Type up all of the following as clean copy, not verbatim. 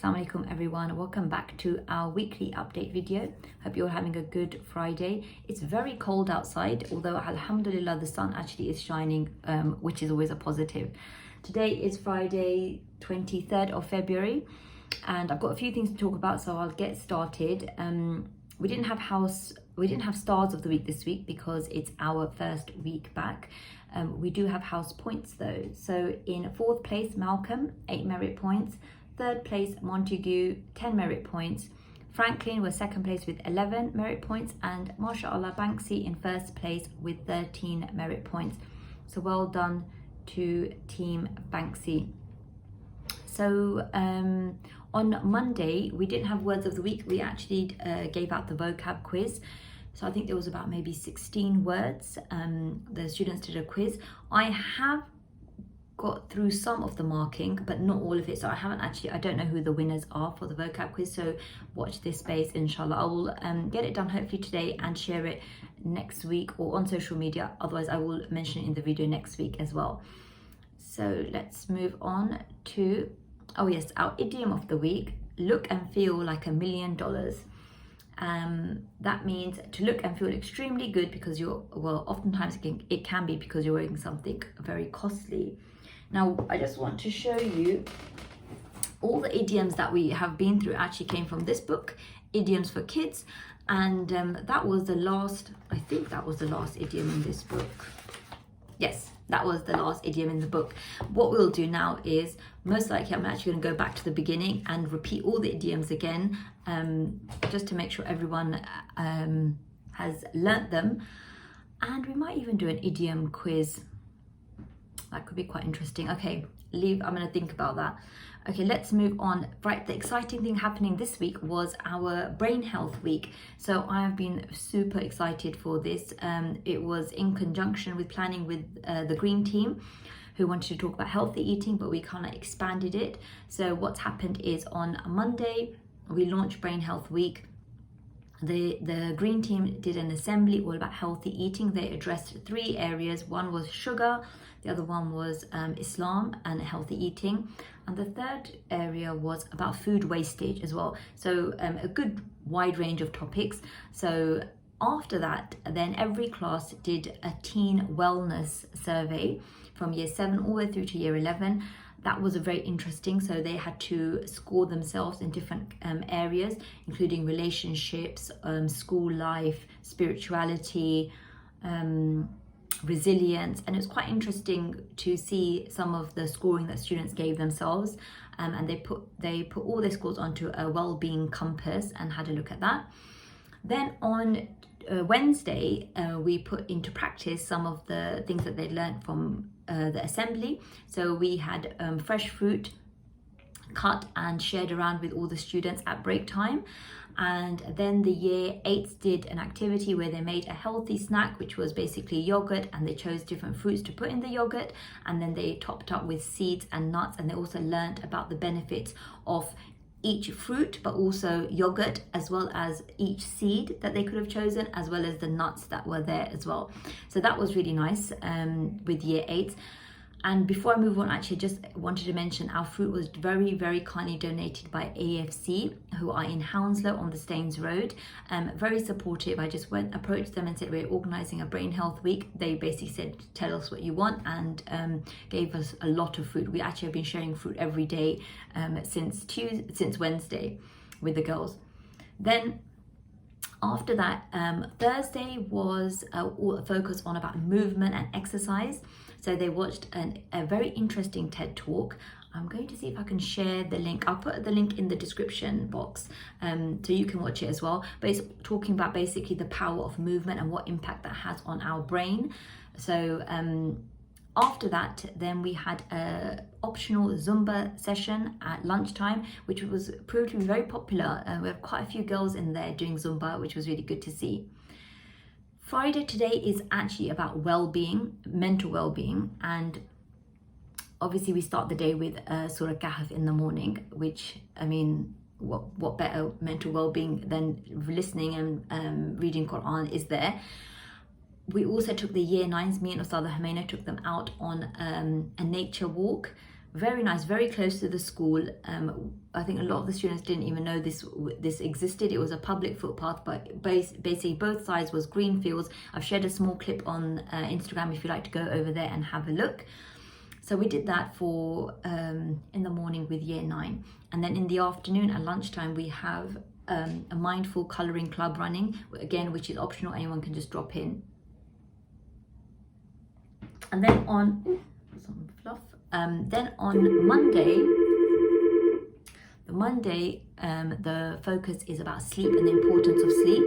Assalamu alaikum everyone, welcome back to our weekly update video. Hope you're having a good Friday. It's very cold outside, although alhamdulillah the sun actually is shining, which is always a positive. Today is Friday 23rd of February and I've got a few things to talk about, so I'll get started. We didn't have stars of the week this week because it's our first week back. We do have house points though. So in 4th place, Malcolm, 8 merit points. 3rd place, Montague, 10 merit points. Franklin was 2nd place with 11 merit points, and MashaAllah Banksy in 1st place with 13 merit points. So well done to Team Banksy. So on Monday, we didn't have words of the week. We actually gave out the vocab quiz. So I think there was about maybe 16 words. The students did a quiz. I have got through some of the marking, but not all of it. So I don't know who the winners are for the vocab quiz. So watch this space, inshallah. I will get it done hopefully today and share it next week or on social media. Otherwise, I will mention it in the video next week as well. So let's move on to, oh yes, our idiom of the week, look and feel like $1 million. That means to look and feel extremely good because oftentimes it can be because you're wearing something very costly. Now, I just want to show you all the idioms that we have been through actually came from this book, Idioms for Kids. And that was the last, I think that was the last idiom in this book. Yes, that was the last idiom in the book. What we'll do now is, most likely I'm actually going to go back to the beginning and repeat all the idioms again, just to make sure everyone has learnt them. And we might even do an idiom quiz. That could be quite interesting. Okay, I'm going to think about that. Okay, let's move on. Right, the exciting thing happening this week was our Brain Health Week. So I have been super excited for this. It was in conjunction with planning with the Green Team, who wanted to talk about healthy eating, but we kind of expanded it. So what's happened is on Monday, we launched Brain Health Week. The Green Team did an assembly all about healthy eating. They addressed 3 areas. One was sugar, the other one was Islam and healthy eating, and the 3rd area was about food wastage as well. So a good wide range of topics. So after that, then every class did a teen wellness survey from year 7 all the way through to year 11. That was very interesting. So they had to score themselves in different areas, including relationships, school life, spirituality, resilience. And it's quite interesting to see some of the scoring that students gave themselves. And they put all their scores onto a well-being compass and had a look at that. Then on Wednesday, we put into practice some of the things that they learned from the assembly. So we had fresh fruit cut and shared around with all the students at break time. And then the year 8s did an activity where they made a healthy snack, which was basically yogurt, and they chose different fruits to put in the yogurt, and then they topped up with seeds and nuts. And they also learned about the benefits of each fruit, but also yogurt, as well as each seed that they could have chosen, as well as the nuts that were there as well. So that was really nice with year 8. And before I move on, actually just wanted to mention our fruit was very, very kindly donated by AFC, who are in Hounslow on the Staines Road. Very supportive. I just approached them and said, we're organising a Brain Health Week. They basically said, tell us what you want, and gave us a lot of fruit. We actually have been sharing fruit every day since Wednesday with the girls. Then after that, Thursday was a focus on about movement and exercise. So they watched a very interesting TED Talk. I'm going to see if I can share the link. I'll put the link in the description box so you can watch it as well. But it's talking about basically the power of movement and what impact that has on our brain. So after that, then we had an optional Zumba session at lunchtime, which was proved to be very popular. We have quite a few girls in there doing Zumba, which was really good to see. Friday today is actually about well-being, mental well-being, and obviously we start the day with Surah Kahf in the morning, which, I mean, what better mental well-being than listening and reading Quran is there. We also took the year 9s, me and Ustadha Humaina took them out on a nature walk, very nice, very close to the school. I think a lot of the students didn't even know this existed. It was a public footpath, but basically both sides was green fields. I've shared a small clip on Instagram if you'd like to go over there and have a look. So we did that for in the morning with year 9, and then in the afternoon at lunchtime we have a mindful colouring club running, again, which is optional. Anyone can just drop in. And then on some fluff. Then on Monday, the focus is about sleep and the importance of sleep.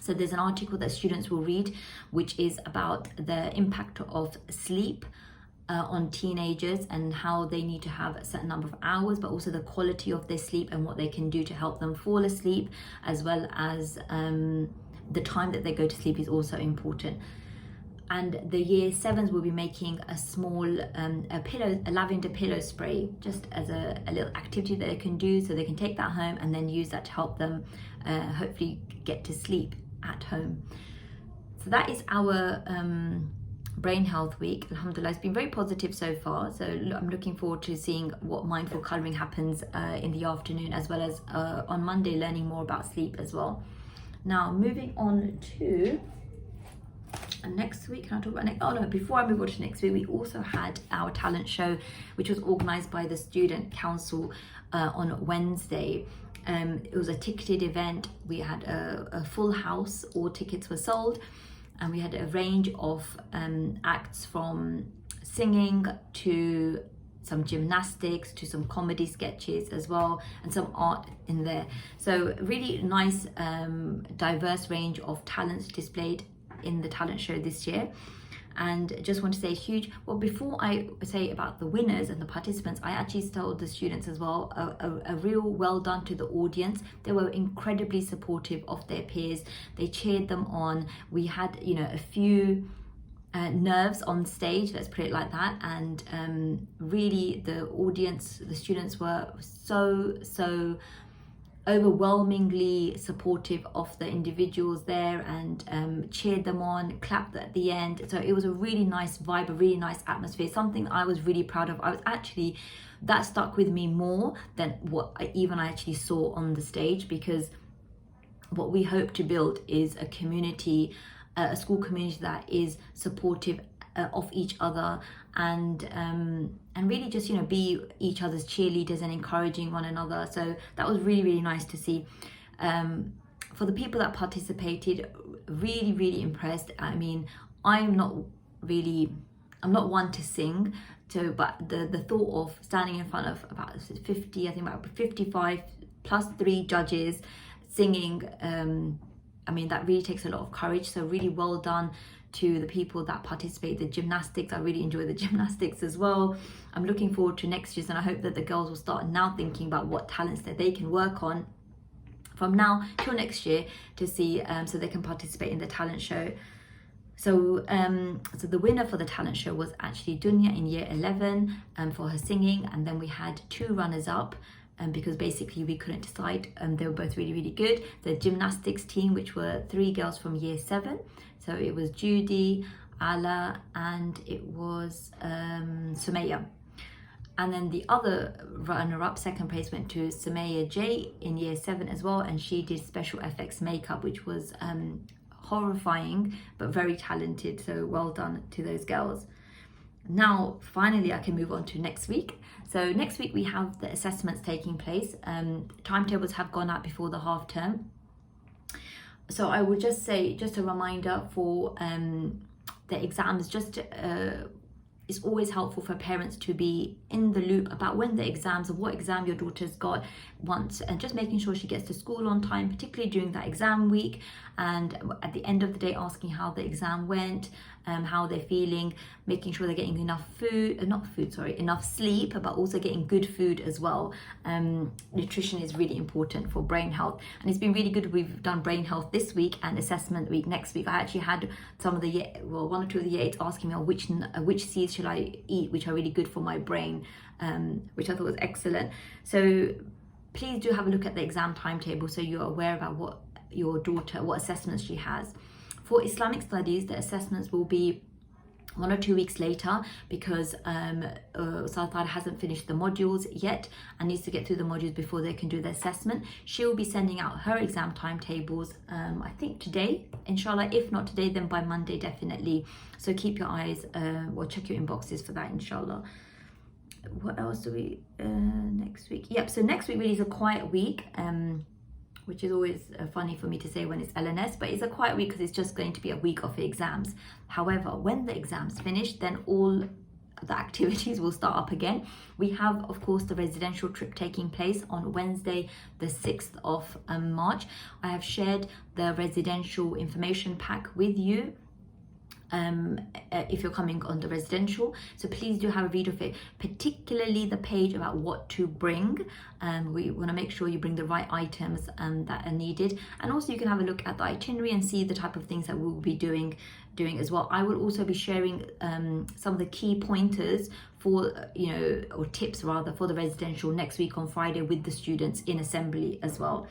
So there's an article that students will read, which is about the impact of sleep on teenagers and how they need to have a certain number of hours, but also the quality of their sleep and what they can do to help them fall asleep, as well as the time that they go to sleep is also important. And the year 7s will be making a small a lavender pillow spray, just as a little activity that they can do, so they can take that home and then use that to help them hopefully get to sleep at home. So that is our Brain Health Week. Alhamdulillah, it's been very positive so far. So I'm looking forward to seeing what mindful colouring happens in the afternoon, as well as on Monday learning more about sleep as well. Now moving on to next week. Can I talk about next? Oh no, before I move on to next week, we also had our talent show, which was organised by the Student Council on Wednesday. It was a ticketed event. We had a full house, all tickets were sold, and we had a range of acts, from singing to some gymnastics to some comedy sketches as well, and some art in there. So really nice diverse range of talents displayed in the talent show this year. And just want to say well, before I say about the winners and the participants, I actually told the students as well a real well done to the audience. They were incredibly supportive of their peers. They cheered them on. We had, you know, a few nerves on stage, let's put it like that, and really the audience, the students were so overwhelmingly supportive of the individuals there, and cheered them on, clapped at the end. So it was a really nice vibe, a really nice atmosphere, something I was really proud of. That stuck with me more than what I actually saw on the stage, because what we hope to build is a community, a school community that is supportive of each other, and really just, you know, be each other's cheerleaders and encouraging one another. So that was really nice to see. For the people that participated, really impressed. I mean, I'm not one to sing, but the thought of standing in front of about 55 plus 3 judges singing, I mean, that really takes a lot of courage. So really well done to the people that participate. The gymnastics, I really enjoy the gymnastics as well. I'm looking forward to next year's, and I hope that the girls will start now thinking about what talents that they can work on from now till next year to see, so they can participate in the talent show. So the winner for the talent show was actually Dunya in year 11 for her singing, and then we had 2 runners up. Because basically we couldn't decide. They were both really good. The gymnastics team, which were 3 girls from year 7, so it was Judy, Ala, and it was Sumaya. And then the other runner-up, second place, went to Sumaya J in year 7 as well, and she did special effects makeup, which was horrifying but very talented. So well done to those girls. Now finally I can move on to next week. So next week we have the assessments taking place. Timetables have gone out before the half term. So I would just say, just a reminder for the exams, it's always helpful for parents to be in the loop about when the exams, or what exam your daughter's got once, and just making sure she gets to school on time, particularly during that exam week, and at the end of the day asking how the exam went, how they're feeling, making sure they're getting enough enough sleep, but also getting good food as well. Nutrition is really important for brain health, and it's been really good. We've done brain health this week and assessment week next week. I actually had some of one or two of the year 8s asking me which seeds should I eat, which are really good for my brain, which I thought was excellent. So please do have a look at the exam timetable so you're aware about what assessments she has. For Islamic studies, the assessments will be 1 or 2 weeks later, because Ustadha hasn't finished the modules yet and needs to get through the modules before they can do the assessment. She'll be sending out her exam timetables, I think today, inshallah. If not today, then by Monday definitely. So keep your eyes or check your inboxes for that, inshallah. What else do we next week? Yep, so next week really is a quiet week, which is always funny for me to say when it's LNS, but it's a quiet week because it's just going to be a week of exams. However, when the exams finish, then all the activities will start up again. We have, of course, the residential trip taking place on Wednesday, the 6th of March. I have shared the residential information pack with you if you're coming on the residential, so please do have a read of it, particularly the page about what to bring. We want to make sure you bring the right items that are needed, and also you can have a look at the itinerary and see the type of things that we'll be doing as well. I will also be sharing some of the key pointers for or tips rather, for the residential next week on Friday with the students in assembly as well.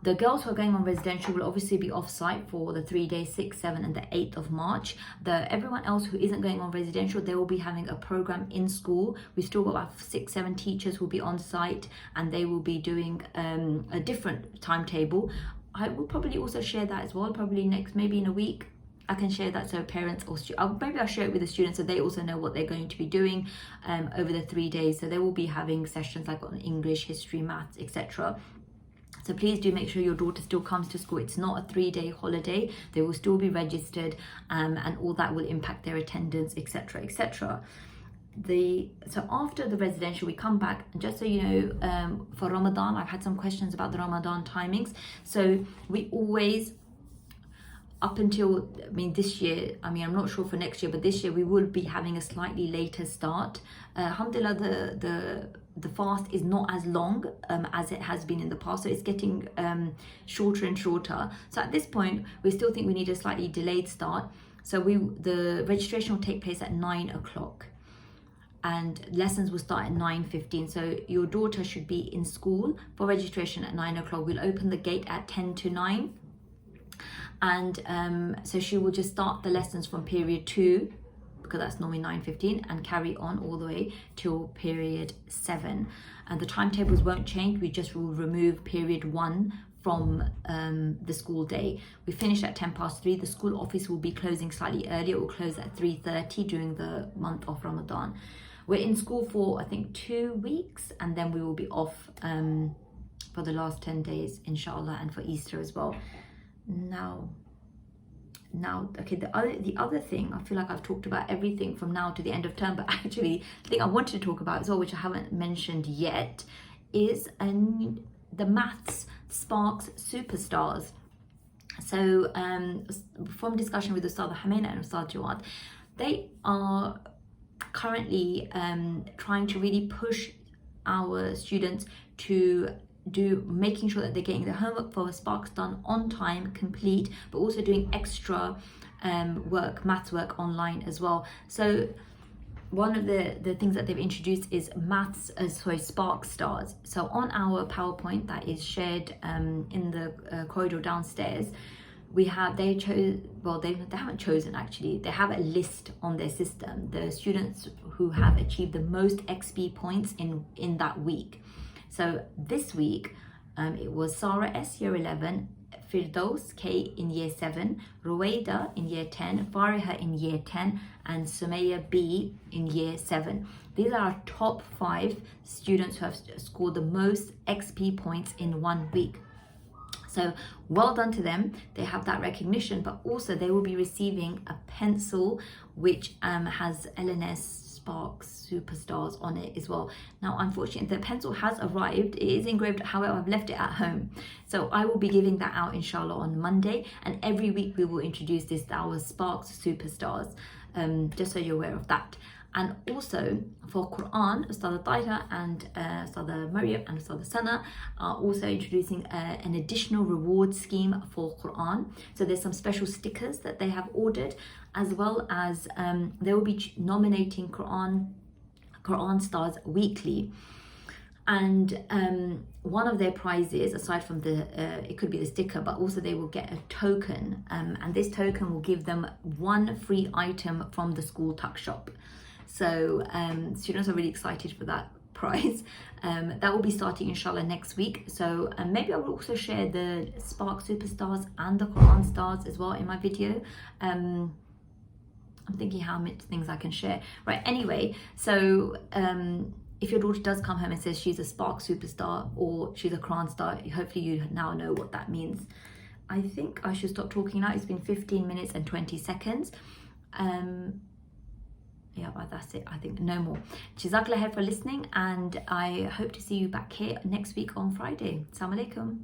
The girls who are going on residential will obviously be off-site for the 3 days, 6, 7 and the 8th of March. Everyone else who isn't going on residential, they will be having a program in school. We've still got about 6, 7 teachers who will be on site, and they will be doing a different timetable. I will probably also share that as well, probably maybe in a week. I can share that so parents or maybe I'll share it with the students so they also know what they're going to be doing over the 3 days. So they will be having sessions like on English, history, maths, etc. So please do make sure your daughter still comes to school. It's not a 3-day holiday. They will still be registered, and all that will impact their attendance, etc, etc. So after the residential, we come back, and just so you know, for Ramadan, I've had some questions about the Ramadan timings. So we always, up until, this year, I'm not sure for next year, but this year we will be having a slightly later start. Alhamdulillah, the fast is not as long as it has been in the past, so it's getting shorter and shorter. So at this point, we still think we need a slightly delayed start. So the registration will take place at 9 o'clock. And lessons will start at 9:15. So your daughter should be in school for registration at 9 o'clock. We'll open the gate at 10 to 9. And so she will just start the lessons from period 2, because that's normally 9:15, and carry on all the way till period 7. And the timetables won't change. We just will remove period 1 from the school day. We finish at 3:10. The school office will be closing slightly earlier. It will close at 3:30 during the month of Ramadan. We're in school for, I think, 2 weeks, and then we will be off for the last 10 days, inshallah, and for Easter as well. Now, okay, the other thing, I feel like I've talked about everything from now to the end of term, but actually the thing I wanted to talk about as well, which I haven't mentioned yet, is the Maths Sparks Superstars. So from discussion with Ustadha Hamina and Ustad Jawad, they are currently trying to really push our students to making sure that they're getting their homework for Sparks done on time, complete, but also doing extra maths work online as well. So one of the things that they've introduced is Spark Stars. So on our PowerPoint that is shared in the corridor downstairs, they haven't chosen actually, they have a list on their system, the students who have achieved the most XP points in that week. So this week, it was Sarah S, year 11, Firdaus K in year 7, Ruwaida in year 10, Fariha in year 10, and Sumaya B in year 7. These are our top 5 students who have scored the most XP points in 1 week. So well done to them. They have that recognition, but also they will be receiving a pencil which has LNS Sparks Superstars on it as well. Now, unfortunately, the pencil has arrived. It is engraved, however, I've left it at home. So I will be giving that out, inshallah, on Monday. And every week we will introduce this, our Sparks Superstars, just so you're aware of that. And also for Quran, Ustadha Taira and Ustadha Maryam and Ustadha Sana are also introducing an additional reward scheme for Quran. So there's some special stickers that they have ordered, as well as they will be nominating Quran stars weekly. And one of their prizes, aside from the it could be the sticker, but also they will get a token, and this token will give them one free item from the school tuck shop. So students are really excited for that prize. That will be starting inshallah next week. So maybe I will also share the Spark Superstars and the Quran Stars as well in my video. I'm thinking how many things I can share. Right, anyway, so if your daughter does come home and says she's a Spark Superstar or she's a Quran Star, hopefully you now know what that means. I think I should stop talking now. It's been 15 minutes and 20 seconds. Yeah, but that's it. I think no more. Jazakallah khair for listening, and I hope to see you back here next week on Friday. Assalamu alaikum.